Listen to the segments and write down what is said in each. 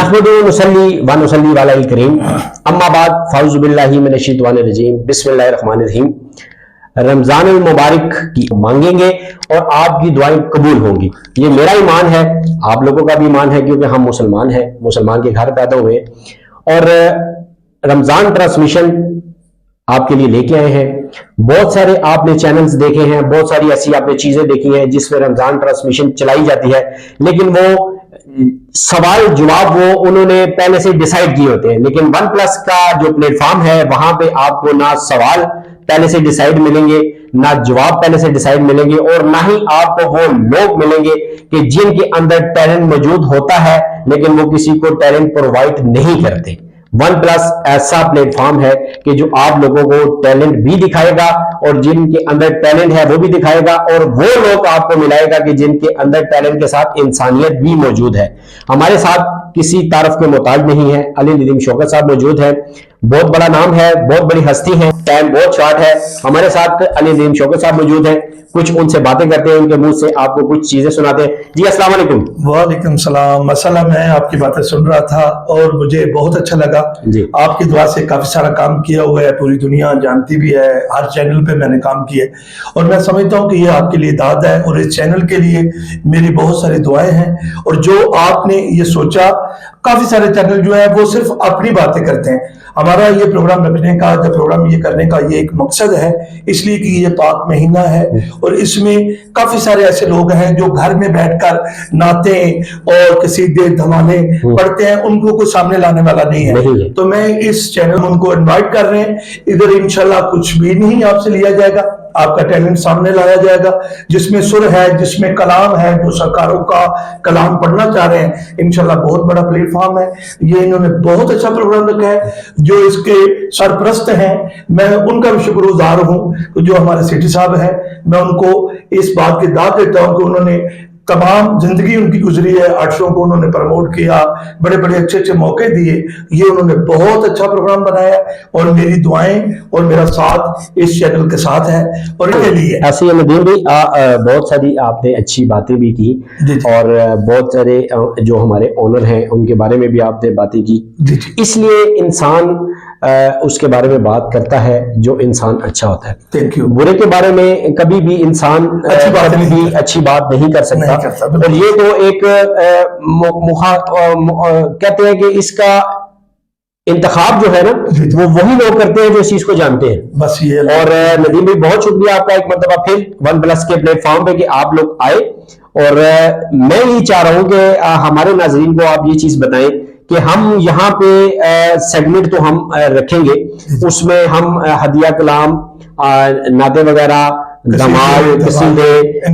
नहमदु व नुसल्ली व नुसल्ली अला करीम अम्मा बाद फ़ाउज़ु बिल्लाहि मिनश शैतानिर रजीम बिस्मिल्लाहिर रहमानिर रहीम। रमज़ान मुबारक की मांगेंगे और आपकी दुआएं कबूल होंगी, ये मेरा ईमान है, आप लोगों का भी ईमान है, क्योंकि हम मुसलमान हैं, मुसलमान के घर पैदा हुए। और रमज़ान ट्रांसमिशन आपके लिए लेके आए हैं। बहुत सारे आपने चैनल्स देखे हैं, बहुत सारी ऐसी आपने चीजें देखी हैं जिसमें रमज़ान ट्रांसमिशन चलाई जाती है, लेकिन वो सवाल जवाब वो उन्होंने पहले से डिसाइड किए होते हैं। लेकिन वन प्लस का जो प्लेटफॉर्म है वहां पे आपको ना सवाल पहले से डिसाइड मिलेंगे, ना जवाब पहले से डिसाइड मिलेंगे, और ना ही आपको वो लोग मिलेंगे कि जिनके अंदर टैलेंट मौजूद होता है लेकिन वो किसी को टैलेंट प्रोवाइड नहीं करते। वन प्लस ऐसा प्लेटफॉर्म है कि जो आप लोगों को टैलेंट भी दिखाएगा और जिनके अंदर टैलेंट है वो भी दिखाएगा, और वो लोग आपको मिलाएगा कि जिनके अंदर टैलेंट के साथ इंसानियत भी मौजूद है। हमारे साथ किसी तारफ के मोहताज नहीं है, अली नदीम शौकत साहब मौजूद है, बहुत बड़ा नाम है, बहुत बड़ी हस्ती है, टाइम बहुत शॉर्ट है। हमारे साथ अली नदीम शौकत साहब मौजूद है, कुछ उनसे बातें करते हैं, उनके मुंह से आपको कुछ चीजें सुनाते हैं। जी अस्सलाम वालेकुम। वालेकुम सलाम। मसला मैं आपकी बातें सुन रहा था और मुझे बहुत अच्छा लगा। आपकी दुआ से काफी सारा काम किया हुआ है, पूरी दुनिया जानती भी है, हर चैनल पे मैंने काम किए, और मैं समझता हूँ कि ये आपके लिए दाद है और इस चैनल के लिए मेरी बहुत सारी दुआएं हैं। और जो आपने ये सोचा, काफी सारे चैनल जो है वो सिर्फ अपनी बातें करते हैं। हमारा ये प्रोग्राम रखने का, जो प्रोग्राम ये करने का ये एक मकसद है, इसलिए कि ये पाक महीना है और इसमें काफी सारे ऐसे लोग हैं जो घर में बैठकर नाते और कसीदे धमाले पढ़ते हैं, उनको कोई सामने लाने वाला नहीं है। तो मैं इस चैनल में उनको इनवाइट कर रहे हैं। इधर इंशाल्लाह कुछ भी नहीं आपसे लिया जाएगा, आपका टैलेंट सामने लाया जाएगा, जिसमें सुर है, जिसमें कलाम है, जो सरकारों का कलाम पढ़ना चाह रहे हैं। इंशाल्लाह बहुत बड़ा प्लेटफॉर्म है, ये इन्होंने बहुत अच्छा प्रोग्राम रखा है। जो इसके सरप्रस्त हैं, मैं उनका भी शुक्रगुजार हूं। जो हमारे सिटी साहब हैं, मैं उनको इस बात की दाद देता हूं कि उन्होंने तमाम जिंदगी उनकी गुजरी है, आर्ट्सों को उन्होंने प्रमोट किया, बड़े बड़े अच्छे अच्छे मौके दिए, ये उन्होंने बहुत अच्छा प्रोग्राम बनाया। और मेरी दुआएं और मेरा साथ इस चैनल के साथ है और इनके लिए। ऐसे नदीम भी बहुत सारी आपने अच्छी बातें भी की, और बहुत सारे जो हमारे ओनर हैं उनके बारे में भी आपने बातें की। इसलिए इंसान उसके बारे में बात करता है जो इंसान अच्छा होता है। Thank you. बुरे के बारे में कभी भी इंसान कभी भी अच्छी बात नहीं कर सकता। और ये तो एक कहते हैं कि इसका इंतखाब जो है ना, वो वही लोग करते हैं जो इस चीज को जानते हैं, बस ये। और नदीम भाई बहुत शुक्रिया आपका एक मरतबा फिर वन प्लस के प्लेटफॉर्म पे कि आप लोग आए। और मैं ये चाह रहा हूं कि हमारे नाजरीन को आप ये चीज बताएं कि हम यहाँ पे सेगमेंट तो हम रखेंगे, उसमें हम हदिया कलाम, नाते वगैरह, धमाल, कसीदे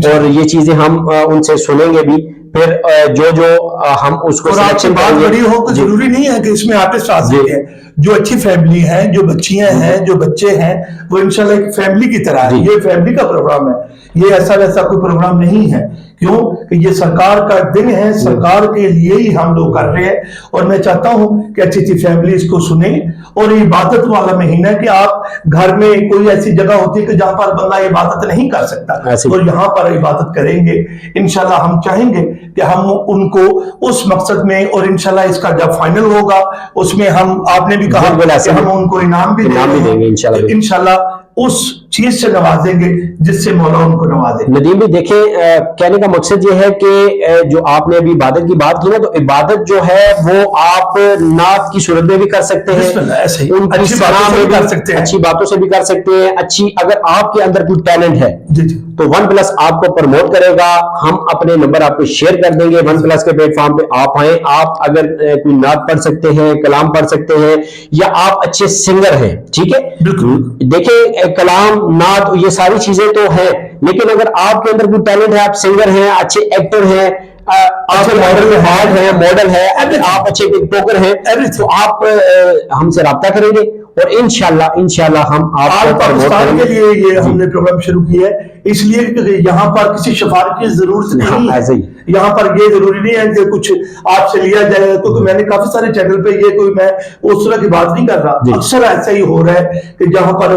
और ये चीजें हम उनसे सुनेंगे भी। फिर जो हम उसको सिलेक्शन बात बड़ी हो तो जरूरी नहीं है कि इसमें आर्टिस्ट आ सकते हैं। जो अच्छी फैमिली है, जो बच्चियां हैं, जो बच्चे हैं, वो इंशाल्लाह एक फैमिली की तरह है। ये फैमिली का प्रोग्राम है, ये ऐसा वैसा कोई प्रोग्राम नहीं है। क्यों कि ये सरकार का दिन है, सरकार के लिए ही हम लोग कर रहे हैं। और मैं चाहता हूं कि अच्छी अच्छी फैमिली इसको सुने। और इबादत वाला महीना कि आप घर में कोई ऐसी जगह होती है कि जहां पर बंदा इबादत नहीं कर सकता, तो यहाँ पर इबादत करेंगे इंशाल्लाह। हम चाहेंगे कि हम उनको उस मकसद में, और इंशाल्लाह इसका जब फाइनल होगा उसमें हम, आपने भी कहा कि हम उनको इनाम भी देंगे इंशाल्लाह, उस चीज से नवाजेंगे जिससे मौला उनको नवाजे। नदीम भी देखें, कहने का मकसद ये है कि जो आपने अभी इबादत की बात की ना, तो इबादत जो है वो आप नात की सूरत में भी कर सकते हैं, अच्छी बातों से भी कर सकते हैं, अच्छी बातों से भी कर सकते हैं। अच्छी, अगर आपके अंदर कोई टैलेंट है तो वन प्लस आपको प्रमोट करेगा। हम अपने नंबर आपको शेयर कर देंगे, वन प्लस के प्लेटफॉर्म पे आप आए। आप अगर कोई नात पढ़ सकते हैं, कलाम पढ़ सकते हैं, या आप अच्छे सिंगर हैं, ठीक है, देखिए कलाम, नात, ये सारी चीजें तो हैं, लेकिन अगर आपके अंदर कोई टैलेंट है, आप सिंगर हैं, अच्छे एक्टर हैं, आप मॉडल है, अगर आप अच्छे टिकटॉकर हैं, तो आप हमसे राब्ता करेंगे और इंशाल्लाह हम पाकिस्तान के लिए ये हमने प्रोग्राम शुरू किया है, इसलिए यहाँ पर किसी सिफारिश की जरूरत नहीं है। यहाँ पर ये जरूरी नहीं है कि कुछ आपसे लिया जाए, क्योंकि मैंने काफी सारे चैनल पे ये कोई मैं उस तरह की बात नहीं कर रहा। अक्सर ऐसा ही हो रहा है कि जहाँ पर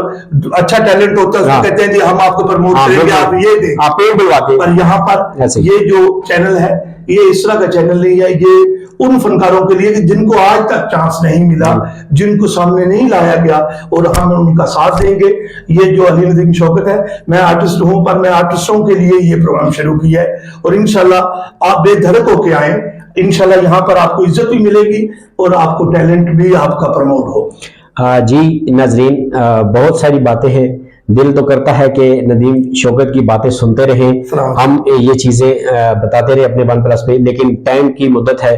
अच्छा टैलेंट होता है कहते हैं जी हम आपको प्रमोट करेंगे, आप ये दें, आप पेड़ बुलवाते। पर यहाँ पर ये जो चैनल है ये इस तरह का चैनल नहीं है, ये उन फनकारों के लिए कि जिनको आज तक चांस नहीं मिला, जिनको सामने नहीं लाया गया, और हम उनका साथ देंगे। ये जो अली नदीम शौकत है, मैं आर्टिस्ट हूं पर मैं आर्टिस्टों के लिए ये प्रोग्राम शुरू किया है, और इंशाल्लाह आप बेधड़क होके आए, इंशाल्लाह यहाँ पर आपको इज्जत भी मिलेगी और आपको टैलेंट भी आपका प्रमोट हो। जी नाजरीन, बहुत सारी बातें हैं, दिल तो करता है कि नदीम शौकत की बातें सुनते रहें, हम ये चीज़ें बताते रहे अपने वन प्लस पे, लेकिन टाइम की मुद्दत है,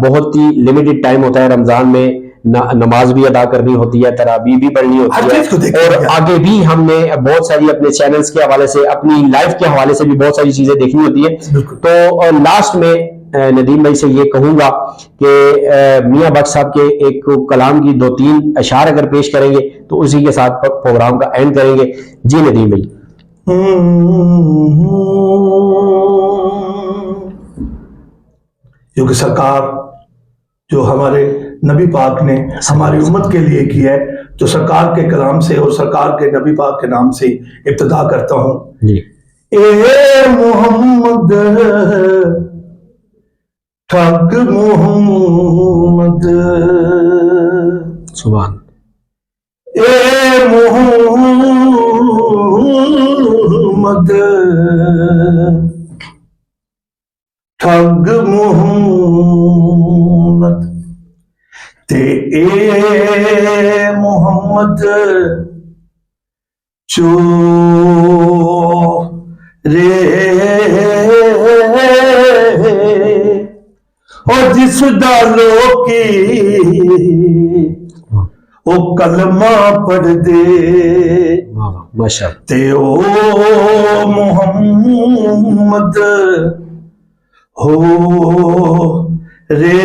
बहुत ही लिमिटेड टाइम होता है। रमज़ान में नमाज भी अदा करनी होती है, तराबी भी पढ़नी होती है, और आगे भी हमने बहुत सारी अपने चैनल्स के हवाले से, अपनी लाइफ के हवाले से भी बहुत सारी चीज़ें देखनी होती है। तो लास्ट में नदीम भाई से ये कहूंगा कि मियां बख्श साहब के एक कलाम की 2-3 अशार अगर पेश करेंगे तो उसी के साथ प्रोग्राम का एंड करेंगे। जी नदीम भाई। क्योंकि सरकार जो हमारे नबी पाक ने हमारी उम्मत के लिए की है, तो सरकार के कलाम से और सरकार के नबी पाक के नाम से इब्तिदा करता हूं जी। ए मोहम्मद ठग मोहम्मद, सुभान, ए मोहम्मद ठग मोहम्मद, ते ए मोहम्मद चोरे और जिस डालो की ओ कलमा पढ़ दे, ते ओ मोहम्मद हो रे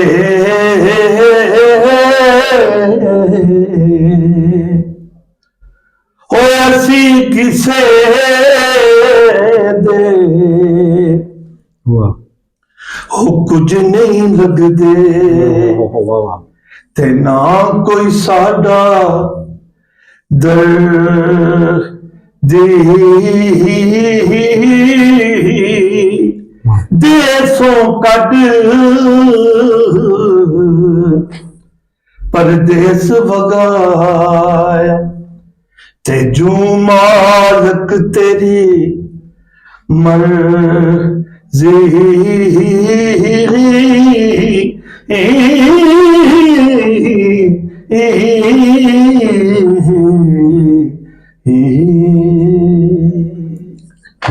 हो असी किसे दे हो कुछ नहीं लगदे, ते ना कोई साडा दर्दी देसों कट परदेस वगाया, ते जू मालक तेरी मर्जी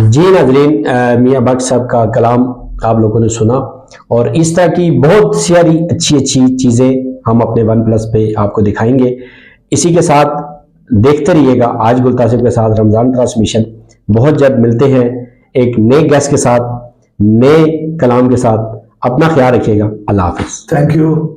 जी नाज़रीन, मियां बख्श साहब का कलाम आप लोगों ने सुना, और इस तरह की बहुत सारी अच्छी अच्छी चीज़ें हम अपने वन प्लस पे आपको दिखाएंगे। इसी के साथ देखते रहिएगा आज गुल तासिफ के साथ रमज़ान ट्रांसमिशन। बहुत जल्द मिलते हैं एक नए गेस्ट के साथ, नए कलाम के साथ। अपना ख्याल रखिएगा। अल्लाह हाफिज़। Thank you.